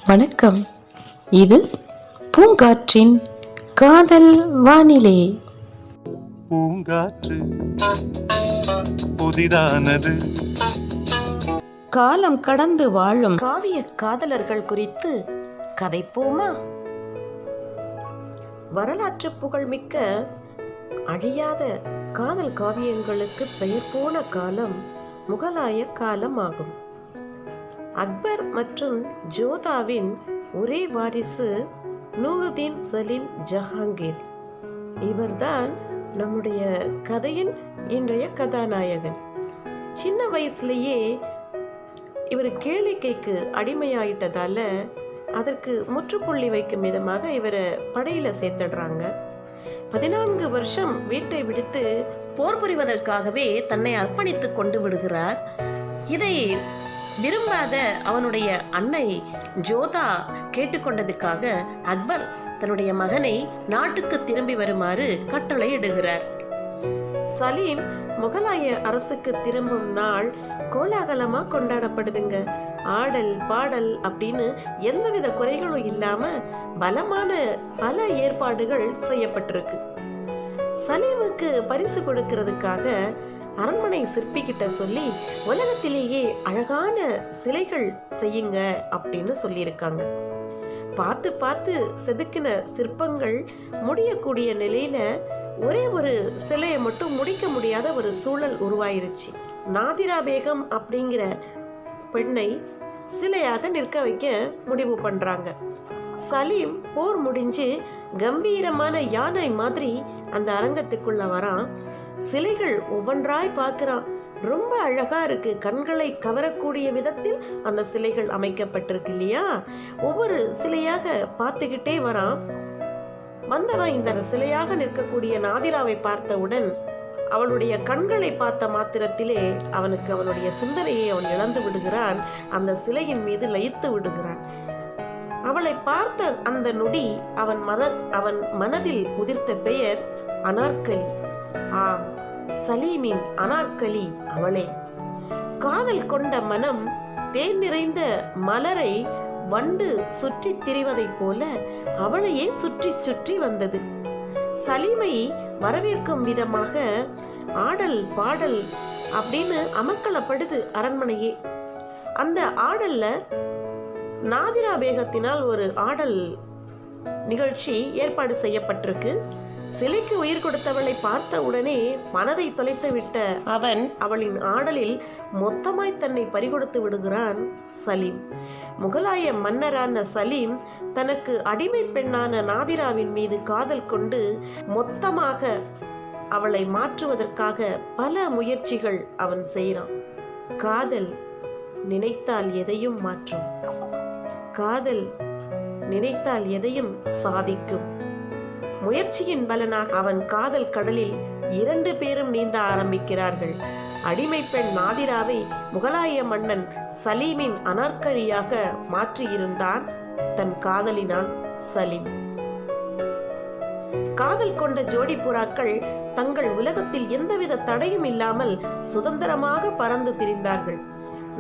வணக்கம். இது பூங்காற்றின் காதல் வானிலை. பூங்காற்று புதிதானது. காலம் கடந்து வாழும் காவிய காதலர்கள் குறித்து கதைப்போமா? வரலாற்று புகழ்மிக்க அழியாத காதல் காவியங்களுக்கு பெயர் போன காலம் முகலாய காலம் ஆகும். அக்பர் மற்றும் ஜோதாவின் ஒரே வாரிசு நூருதீன் சலீம் ஜஹாங்கீர். இவர்தான் நம்முடைய கதையின் இன்றைய கதாநாயகன். சின்ன வயசுலேயே இவர் கேளிக்கைக்கு அடிமையாயிட்டதால அதற்கு முற்றுப்புள்ளி வைக்கும் விதமாக இவரை படையில் சேர்த்துடுறாங்க. 14 வருஷம் வீட்டை விடுத்து போர் புரிவதற்காகவே தன்னை அர்ப்பணித்து கொண்டு விடுகிறார். இதை விரும்பாத அவனுடைய அன்னை ஜோதா கேட்டுக்கொண்டதுக்காக அக்பர் தன்னுடைய மகனை நாட்டுக்கு திரும்பி வருமாறு கட்டளை இடுகிறார். சலீம் முகலாய அரசுக்கு திரும்பும் நாள் கோலாகலமா கொண்டாடப்படுதுங்க. ஆடல் பாடல் அப்படின்னு எந்தவித குறைகளும் இல்லாம பலமான பல ஏற்பாடுகள் செய்யப்பட்டிருக்கு. சலீமுக்கு பரிசு கொடுக்கிறதுக்காக அரண்மனை சிற்பிக்கிட்ட சொல்லி உலகத்திலேயே அழகான சிலைகள் செய்யுங்க அப்படின்னு சொல்லியிருக்காங்க. பார்த்து பார்த்து செதுக்கின சிற்பங்கள் முடியக்கூடிய நிலையில ஒரே ஒரு சிலையை மட்டும் முடிக்க முடியாத ஒரு சூழல் உருவாயிருச்சு. நாதிரா பேகம் அப்படிங்கிற பெண்ணை சிலையாக நிற்க வைக்க முடிவு பண்றாங்க. சலீம் போர் முடிஞ்சு கம்பீரமான யானை மாதிரி அந்த அரங்கத்துக்குள்ள வரான். சிலைகள் ஒவ்வொன்றாய் பார்க்கிறான். ரொம்ப அழகா இருக்கு. கண்களை கவரக்கூடிய விதத்தில் அந்த சிலைகள் அமைக்கப்பட்டிருக்கு இல்லையா? ஒவ்வொரு சிலையாக பார்த்துக்கிட்டே வரான். வந்தவன் இந்த சிலையாக நிற்கக்கூடிய நாதிராவை பார்த்தவுடன் அவளுடைய கண்களை பார்த்த மாத்திரத்திலே அவனுக்கு அவனுடைய சிந்தனையை அவன் இழந்து விடுகிறான். அந்த சிலையின் மீது லயித்து விடுகிறான். அவளை பார்த்த அந்த நொடி அவன் மனதில் உதிர்த்த பெயர் அனார்கலி. ஆம், சலீமின் அனார்கலி அவளே. காதல் கொண்ட மனம் தேன் நிறைந்த மலரை வண்டு சுற்றி திரிவதைப் போல அவளையே சுற்றி சுற்றி வந்தது. சலீமை வரவேற்கும் விதமாக ஆடல் பாடல் அப்படின்னு அமக்கலப்படுது அரண்மனையே. அந்த ஆடல்ல நாதிரா பேகத்தினால் ஒரு ஆடல் நிகழ்ச்சி ஏற்பாடு செய்யப்பட்டிருக்கு. சிலைக்கு உயிர் கொடுத்தவளை பார்த்த உடனே மனதை தொலைத்து விட்ட அவன் அவளின் ஆடலில் மொத்தமாய் தன்னை பறிகொடுத்து விடுகிறான் சலீம். முகலாய மன்னரான சலீம் தனக்கு அடிமை பெண்ணான நாதிராவின் மீது காதல் கொண்டு மொத்தமாக அவளை மாற்றுவதற்காக பல முயற்சிகள் அவன் செய்கிறான். காதல் நினைத்தால் எதையும் மாற்றும். காதல் நினைத்தால் எதையும் சாதிக்கும். முயற்சியின் பலனாக அவன் காதல் கடலில் 2 பேரும் நீந்த ஆரம்பிக்கிறார்கள். அடிமை பெண் நாதிராவை முகலாய மன்னன் சலீமின் அனார்கலியாக மாற்றியிருந்தான் தன் காதலினால் சலீம். காதல் கொண்ட ஜோடி புறாக்கள் தங்கள் உலகத்தில் எந்தவித தடையும் இல்லாமல் சுதந்திரமாக பறந்து திரிந்தார்கள்.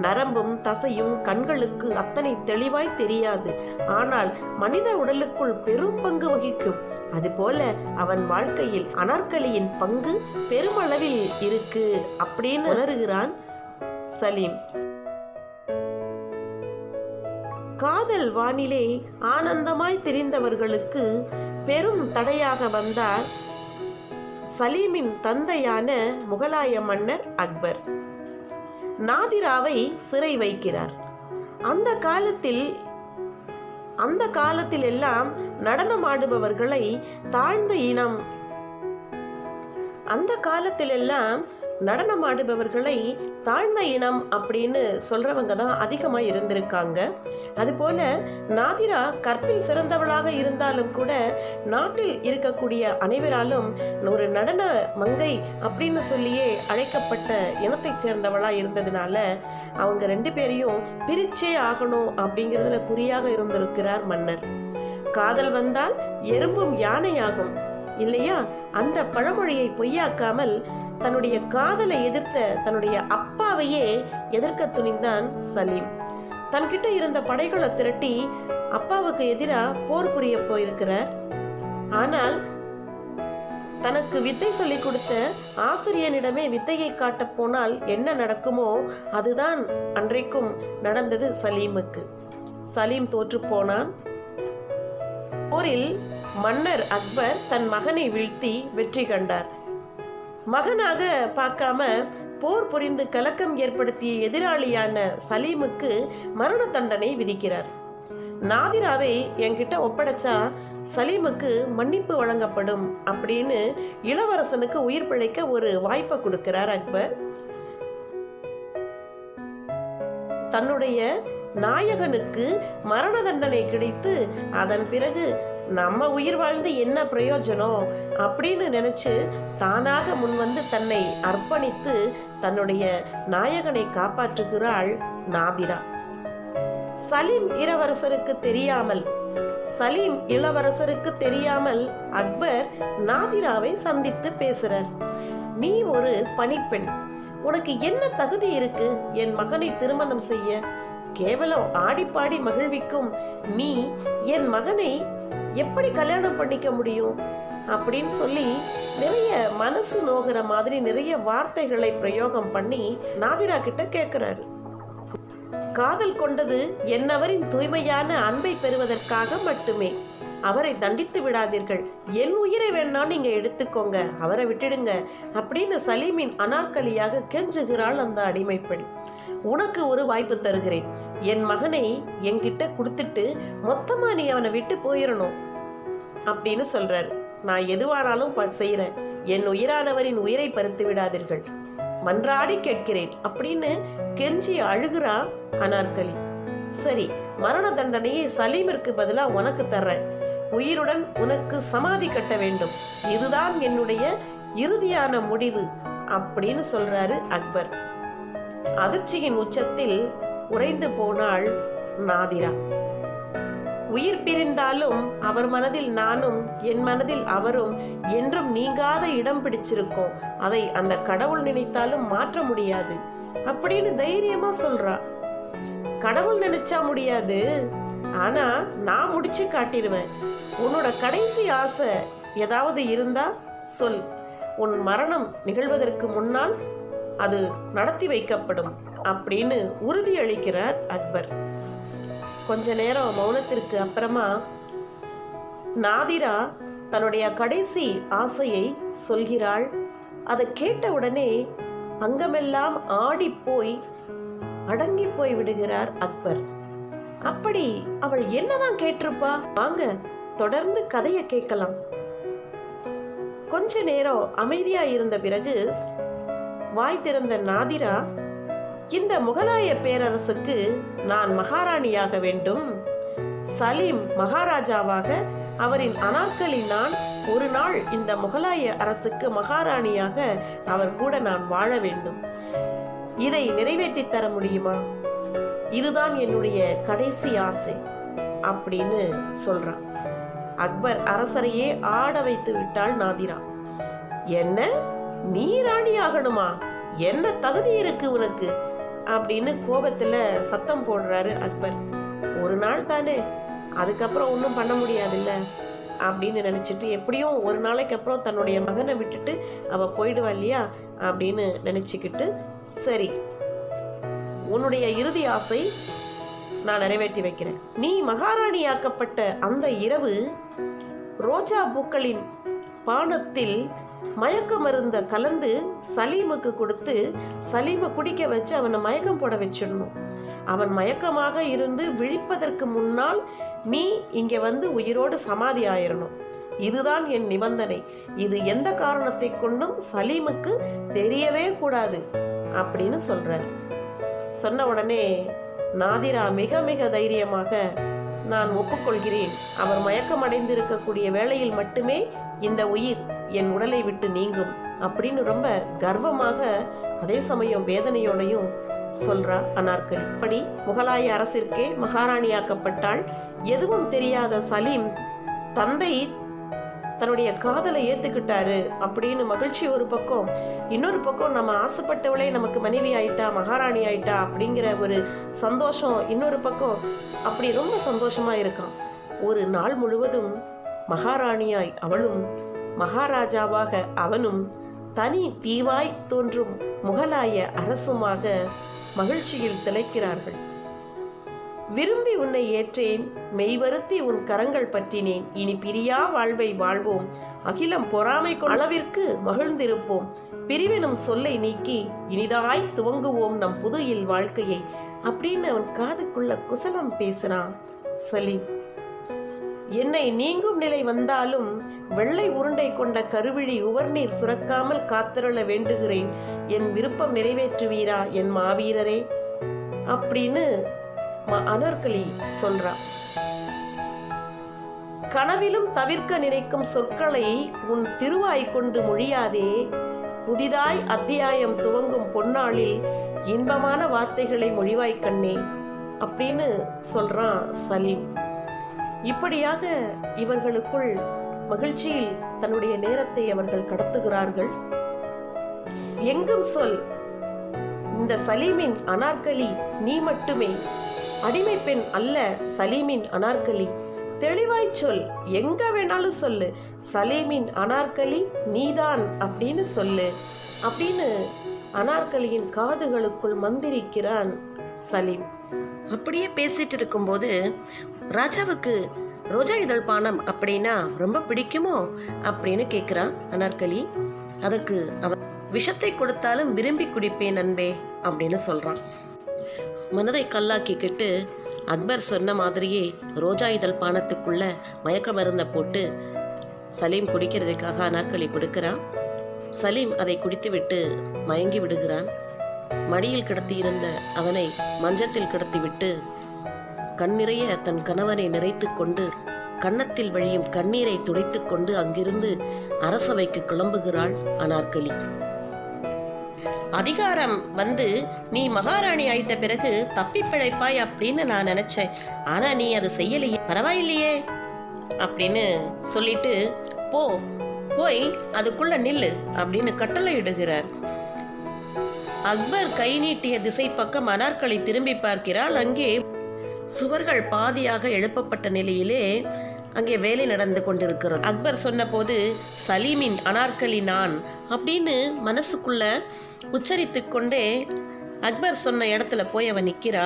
நரம்பும் தசையும் கண்களுக்கு அத்தனை தெளிவாய் தெரியாது, ஆனால் மனித உடலுக்குள் பெரும் பங்கு வகிக்கும். அதுபோல அவன் வாழ்க்கையில் அனார்கலியின் பங்கு பெருமளவில் இருக்கு அப்படின்னு உணர்கிறான் சலீம். காதல் வானிலே ஆனந்தமாய் தெரிந்தவர்களுக்கு பெரும் தடையாக வந்தார் சலீமின் தந்தையான முகலாய மன்னர் அக்பர். நாதிராவை சிறை வைக்கிறார். அந்த காலத்தில் எல்லாம் நடனமாடுபவர்களை தாழ்ந்த இனம் அப்படின்னு சொல்றவங்க தான் அதிகமா இருந்திருக்காங்க. அதுபோல நாதிரா கற்பில் சிறந்தவளாக இருந்தாலும் கூட நாட்டில் இருக்கக்கூடிய அனைவராலும் ஒரு நடன மங்கை அப்படின்னு சொல்லியே அழைக்கப்பட்ட இனத்தை சேர்ந்தவளா இருந்ததுனால அவங்க 2 பேரையும் பிரிச்சே ஆகணும் அப்படிங்கிறதுல குறியாக இருந்திருக்கிறார் மன்னர். காதல் வந்தால் எறும்பும் யானையாகும் இல்லையா? அந்த பழமொழியை பொய்யாக்காமல் தன்னுடைய காதலை எதிர்த்த தன்னுடைய அப்பாவையே எதிர்க்க துணிந்தான் சலீம். தன்கிட்ட இருந்த படைகளை திரட்டி அப்பாவுக்கு எதிராக போர் புரிய போயிருக்கிறார். ஆனால் தனக்கு வித்தை சொல்லிக் கொடுத்த ஆசிரியனிடமே வித்தையை காட்ட போனால் என்ன நடக்குமோ அதுதான் அன்றைக்கும் நடந்தது சலீமுக்கு. சலீம் தோற்று போனான். போரில் மன்னர் அக்பர் தன் மகனை வீழ்த்தி வெற்றி கண்டார். மகனாக பார்க்காம போர் புரிந்து கலக்கம் ஏற்படுத்திய எதிராளியான சலீமுக்கு மரண தண்டனை விதிக்கிறார். நாதிராவை என்கிட்ட ஒப்படைச்சா சலீமுக்கு மன்னிப்பு வழங்கப்படும் அப்படின்னு இளவரசனுக்கு உயிர் பிழைக்க ஒரு வாய்ப்பை கொடுக்கிறார் அக்பர். தன்னுடைய நாயகனுக்கு மரண தண்டனை கிடைத்து அதன் பிறகு நம்ம உயிர் வாழ்ந்து என்ன பிரயோஜனம் அப்படின்னு நினைச்சு தானாக முன்வந்து தன்னை அர்ப்பணித்து தன்னுடைய நாயகனை காப்பாற்றுகிறாள் நாதிரா. சலீம் இளவரசருக்கு தெரியாமல் அக்பர் நாதிராவை சந்தித்து பேசுறார். நீ ஒரு பணிப்பெண், உனக்கு என்ன தகுதி இருக்கு என் மகனை திருமணம் செய்ய? கேவலம் ஆடிப்பாடி மகிழ்விக்கும் நீ என் மகனை எப்படி கல்யாணம் பண்ணிக்க முடியும் அப்படின்னு சொல்லி நிறைய மனசு நோகிற மாதிரி நிறைய வார்த்தைகளை பிரயோகம் பண்ணி நாதிரா கிட்ட கேட்கிறாரு. காதல் கொண்டது என்னவரின் தூய்மையான அன்பை பெறுவதற்காக மட்டுமே. அவரை தண்டித்து விடாதீர்கள். என் உயிரை வேணா நீங்க எடுத்துக்கோங்க, அவரை விட்டுடுங்க அப்படின்னு சலீமின் அனார்கலியாக கெஞ்சுகிறாள் அந்த அடிமைப்பெண். உனக்கு ஒரு வாய்ப்பு தருகிறேன். என் மகனை என்கிட்ட கொடுத்துட்டு மொத்தமா நீ அவனை விட்டு போயிடணும் அப்படின்னு சொல்றாரு. நான் எதுவானாலும் செய்யறேன். என் உயிரானவரின் உயிரை பறித்து விடாதீர்கள், மன்றாடி கேட்கிறேன் அப்படின்னு கெஞ்சி அழுகிறா அனார்கலி. சரி, மரண தண்டனையை சலீமிற்கு பதிலா உனக்கு தர்றேன். உயிருடன் உனக்கு சமாதி கட்ட வேண்டும். இதுதான் என்னுடைய இறுதியான முடிவு அப்படின்னு சொல்றாரு அக்பர். அதிர்ச்சியின் உச்சத்தில் உறைந்து போனாள் நாதிரா. உயிர் பிரிந்தாலும் அவர் மனதில் நானும் என் மனதில் அவரும் என்றும் நீங்காத இடம் பிடிச்சிருக்கோம். அதை அந்த கடவுள் நினைத்தாலும் மாற்ற முடியாது அப்படின்னு தைரியமா சொல்றா. கடவுள் நினைச்சா முடியாது, ஆனா நான் முடிச்சு காட்டிடுவேன். உன்னோட கடைசி ஆசை ஏதாவது இருந்தா சொல். உன் மரணம் நிகழ்வதற்கு முன்னால் அது நடத்தி வைக்கப்படும் அப்படின்னு உறுதியளிக்கிறார் அக்பர். கொஞ்ச நேரம் மௌனத்திற்கு அப்புறமா நாதிரா தன்னுடைய கடைசி ஆசையை சொல்கிறாள். அதை கேட்ட உடனே அங்கமெல்லாம் ஆடி போய் அடங்கி போய் விடுகிறார் அக்பர். அப்படி அவள் என்னதான் கேட்டிருப்பா? வாங்க தொடர்ந்து கதையை கேட்கலாம். கொஞ்ச நேரம் அமைதியா இருந்த பிறகு வாய் திறந்த நாதிரா, இந்த முகலாய பேரரசுக்கு நான் மகாராணியாக வேண்டும். சலீம் மகாராஜாவாக, அவரின் அனார்கலி நான். ஒரு நாள் இந்த முகலாய அரசுக்கு மகாராணியாக அவர் கூட நான் வாழ வேண்டும். இதை நிறைவேற்றி தர முடியுமா? இதுதான் என்னுடைய கடைசி ஆசை அப்படின்னு சொல்றான். அக்பர் அரசரையே ஆட வைத்து விட்டாள் நாதிரா. என்ன, நீ ராணி ஆகணுமா? என்ன தகுதி இருக்கு உனக்கு அப்படின்னு கோபத்துல சத்தம் போடுறாரு அக்பர். ஒரு நாள் தானே, அதுக்கப்புறம் ஒன்றும் பண்ண முடியாதுல்ல அப்படின்னு நினைச்சிட்டு, எப்படியும் ஒரு நாளைக்கு அப்புறம் தன்னுடைய மகனை விட்டுட்டு அவ போயிடுவா இல்லையா அப்படின்னு நினைச்சுக்கிட்டு, சரி உன்னுடைய இறுதி ஆசை நான் நிறைவேற்றி வைக்கிறேன். நீ மகாராணியாக்கப்பட்ட அந்த இரவு ரோஜா பூக்களின் பானத்தில் மயக்க மருந்த கலந்து சலீமுக்கு கொடுத்து சலீமை குடிக்க வச்சு அவனை மயக்கம் போட வச்சிடணும். அவன் மயக்கமாக இருந்து விழிப்பதற்கு முன்னால் நீ இங்க வந்து உயிரோடு சமாதி ஆயிரணும். இதுதான் என் நிபந்தனை. இது எந்த காரணத்தை கொண்டும் சலீமுக்கு தெரியவே கூடாது அப்படின்னு சொல்றார். சொன்ன உடனே நாதிரா மிக மிக தைரியமாக, நான் ஒப்புக்கொள்கிறேன். அவர் மயக்கம் அடைந்து இருக்கக்கூடிய வேளையில் மட்டுமே இந்த உயிர் என் உடலை விட்டு நீங்கும் அப்படின்னு ரொம்ப கர்வமாக, அதே சமயம் வேதனையோடையும் சொல்றா அனார்கலி. இப்படி முகலாய அரசிற்கே மகாராணியாக்கப்பட்டாள். எதுவும் தெரியாத சலீம் தந்தை தன்னுடைய காதலை ஏத்துக்கிட்டாரு அப்படின்னு மகிழ்ச்சி ஒரு பக்கம், இன்னொரு பக்கம் நம்ம ஆசைப்பட்டவளே நமக்கு மனைவி ஆயிட்டா, மகாராணி ஆயிட்டா அப்படிங்கிற ஒரு சந்தோஷம் இன்னொரு பக்கம். அப்படி ரொம்ப சந்தோஷமா இருக்கான். ஒரு நாள் முழுவதும் மகாராணியாய் அவளும் மகாராஜாவாக அவனும் தனி தீவாய் தோன்றும் முகலாய அரசுமாக மகிழ்ச்சியில் திளைக்கிறார்கள். விரும்பி உன்னை ஏற்றேன், மெய்வருத்தி உன் கரங்கள் பற்றினேன், இனி பிரியா வாழ்வை வாழ்வோம், அகிலம் பொறாமை அளவிற்கு மகிழ்ந்திருப்போம், பிரிவெனும் சொல்லை நீக்கி இனிதாய் துவங்குவோம் நம் புதுயில் வாழ்க்கையை அப்படின்னு அவன் காதுக்குள்ள குசலம் பேசுறான் சலீம். என்னை நீங்கும் நிலை வந்தாலும் வெள்ளை உருண்டை கொண்ட கருவிழி உவர்நீர் சுரக்காமல் காத்திரள வேண்டுகிறேன், என் விருப்பம் நிறைவேற்றுவீரா என் மாவீரரே அப்படின்னு அனார்கலி சொல்றா. கனவிலும் தவிர்க்க நினைக்கும் சொற்களை உன் திருவாய் கொண்டு மொழியாதே, புதிதாய் அத்தியாயம் துவங்கும் பொன்னாளில் இன்பமான வார்த்தைகளை மொழிவாய் கண்ணே அப்படின்னு சொல்றான் சலீம். இப்படியாக இவர்களுக்குள் மகிழ்ச்சியில் தன்னுடைய நேரத்தை அவர்கள் கடத்துகிறார்கள். எங்கும் சொல், இந்த சலீமின் அனார்கலி நீ மட்டுமே, அடிமை பெண் அல்ல சலீமின் அனார்கலி, தெளிவாய் சொல், எங்க வேணாலும் சொல்லு, சலீமின் அனார்கலி நீதான் அப்படின்னு சொல்லு அப்படின்னு அனார்கலியின் காதுகளுக்குள் மந்திரிக்கிறான் சலீம். அப்படியே பேசிட்டு இருக்கும்போது ராஜாவுக்கு ரோஜா இதழ் பானம் அப்படின்னா ரொம்ப பிடிக்குமோ அப்படின்னு கேட்குறான் அனார்கலி. அதற்கு அவன் விஷத்தை கொடுத்தாலும் விரும்பி குடிப்பேன் அன்பே அப்படின்னு சொல்றான். மனதை கல்லாக்கிக்கிட்டு அக்பர் சொன்ன மாதிரியே ரோஜா இதழ் பானத்துக்குள்ள மயக்க மருந்தை போட்டு சலீம் குடிக்கிறதுக்காக அனார்கலி கொடுக்கிறான். சலீம் அதை குடித்துவிட்டு மயங்கி விடுகிறான். மடியில் கிடத்தியிருந்த அவனை மஞ்சத்தில் கிடத்திவிட்டு கண்ணிறைய தன் கணவனை நிறைத்து கொண்டு கன்னத்தில் வழியும் கண்ணீரை துடைத்து கொண்டு அங்கிருந்து அரசவைக்கு கிளம்புகிறாள் அனார்கலி. அதிகாரம் வந்து நீ மகாராணி ஆயிட்ட பிறகு தப்பி பிழைப்பாய் அப்படின்னு நான் நினைச்சேன், ஆனா நீ அது செய்யலையே, பரவாயில்லையே அப்படின்னு சொல்லிட்டு போய் அதுக்குள்ள நில்லு அப்படின்னு கட்டளை இடுகிறார். அக்பர் கை நீட்டிய திசை பக்கம் அனார்கலி திரும்பி பார்க்கிறாள். அங்கே சுவர்கள் பாதியாக எழுப்பப்பட்ட நிலையிலே அங்கே வேலை நடந்து கொண்டிருக்கிறது. அக்பர் சொன்ன போது சலீமின் அனார்கலி நான் அப்படின்னு மனசுக்குள்ள உச்சரித்து கொண்டே அக்பர் சொன்ன இடத்துல போய் அவன் நிற்கிறா.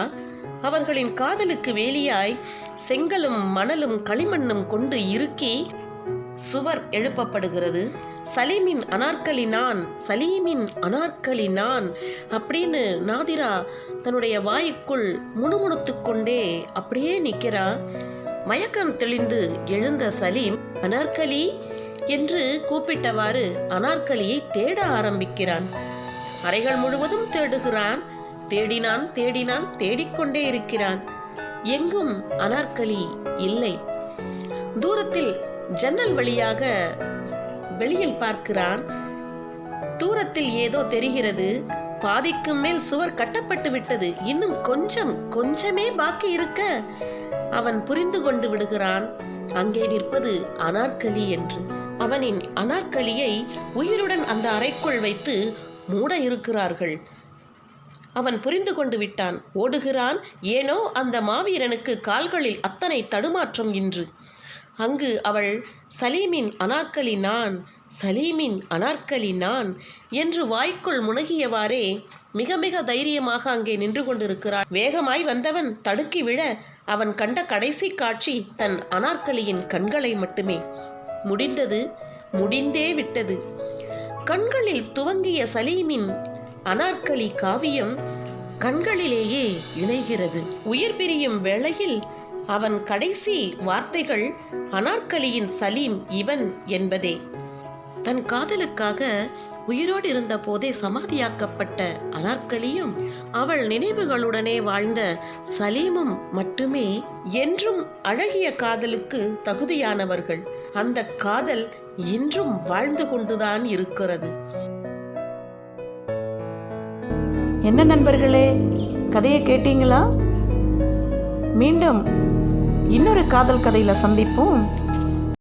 அவர்களின் காதலுக்கு வேலியாய் செங்கலும் மணலும் களிமண்ணும் கொண்டு இறுக்கி சுவர் எழுப்பப்படுகிறது. சலீமின் அனார்கலி நான், சலீமின் அனார்கலி நான் அப்படின்னு நாதிரா தன்னுடைய வாய்க்குள் முணுமுணுத்து கொண்டே அப்படியே நிற்கிறா. மயக்கம் தெளிந்து எழுந்த சலீம் அனார்கலி என்று கூப்பிட்டவாறு அனார்கலியை தேட ஆரம்பிக்கிறான். அறைகள் முழுவதும் தேடுகிறான். தேடினான் தேடிக்கொண்டே இருக்கிறான். எங்கும் அனார்கலி இல்லை. தூரத்தில் ஜன்னல் வழியாக வெளியில் பார்க்கிறான். தூரத்தில் ஏதோ தெரிகிறது. பாதிக்கும் மேல் சுவர் கட்டப்பட்டு விட்டது. இன்னும் கொஞ்சமே பாக்கி இருக்க அவன் புரிந்து கொண்டு விடுகிறான் அங்கே நிற்பது அனார்கலி என்று. அவனின் அனார்கலியை உயிருடன் அந்த அறைக்குள் வைத்து மூட இருக்கிறார்கள். அவன் புரிந்து கொண்டு விட்டான். ஓடுகிறான். ஏனோ அந்த மாவீரனுக்கு கால்களில் அத்தனை தடுமாற்றம் இன்று. அங்கு அவள் சலீமின் அனார்கலி நான், சலீமின் அனார்கலி நான் என்று வாய்க்குள் முனகியவாறே மிக மிக தைரியமாக அங்கே நின்று கொண்டிருக்கிறாள். வேகமாய் வந்தவன் தடுக்கி விழ அவன் கண்ட கடைசி காட்சி தன் அனார்கலியின் கண்களை மட்டுமே. முடிந்தே விட்டது. கண்களில் துவங்கிய சலீமின் அனார்கலி காவியம் கண்களிலேயே இணைகிறது. உயிர் பிரியும் வேளையில் அவன் கடைசி வார்த்தைகள் அனார்கலியின் சலீம் இவன் என்பதே. தன் காதலுக்காக உயிரோடு இருந்த போதே சமாதியாக்கப்பட்ட அனார்கலியும் அவள் நினைவுகளுடனே வாழ்ந்த சலீமும் மட்டுமே என்றும் அழகிய காதலுக்கு தகுதியானவர்கள். அந்த காதல் இன்றும் வாழ்ந்து கொண்டுதான் இருக்கிறது. என்ன நண்பர்களே, கதையை கேட்டீங்களா? மீண்டும் இன்னொரு காதல் கதையில சந்திப்போம்.